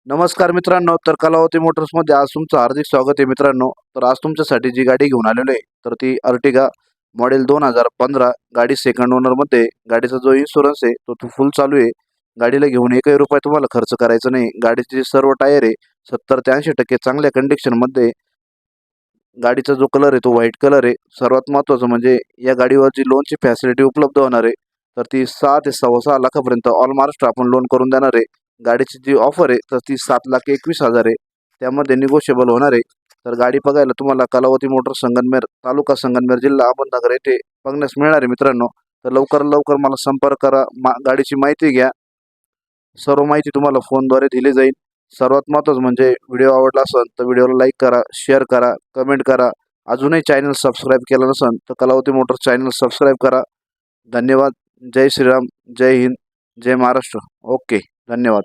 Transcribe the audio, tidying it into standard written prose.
नमस्कार मित्रांनो, तर कलावती मोटर्समध्ये आज तुमचं हार्दिक स्वागत आहे मित्रांनो. तर आज तुमच्यासाठी जी गाडी घेऊन आलेलो आहे तर ती अर्टिगा मॉडेल 2015 गाडी सेकंड ओनरमध्ये. गाडीचा जो इन्शुरन्स आहे तो फुल चालू आहे. गाडीला घेऊन एकही रुपया तुम्हाला खर्च करायचा नाही. गाडीचे सर्व टायर आहे 70 ते 80% चांगल्या कंडिशनमध्ये. गाडीचा जो कलर आहे तो व्हाईट कलर आहे. सर्वात महत्त्वाचं म्हणजे या गाडीवर जी लोनची फॅसिलिटी उपलब्ध होणार आहे तर ती 6 ते 6.25 लाखापर्यंत ऑल महाराष्ट्र आपण लोन करून देणार आहे. गाडीची जी ऑफर आहे तर ती 7,21,000 आहे. त्यामध्ये निगोशिएबल होणार आहे. तर गाडी बघायला तुम्हाला कलावती मोटर्स संगमनेर, तालुका संगमनेर, जिल्हा अहमदनगर येथे बघण्यास मिळणार आहे मित्रांनो. तर लवकरात लवकर मला संपर्क करा. गाडीची माहिती घ्या. सर्व माहिती तुम्हाला फोनद्वारे दिली जाईल. सर्वात महत्त्वाचं म्हणजे व्हिडिओ आवडला असेल तर व्हिडिओला लाईक करा, शेअर करा, कमेंट करा. अजूनही चॅनल सबस्क्राईब केलं नसेल तर कलावती मोटर्स चॅनल सबस्क्राईब करा. धन्यवाद. जय श्रीराम, जय हिंद, जय महाराष्ट्र. ओके, धन्यवाद.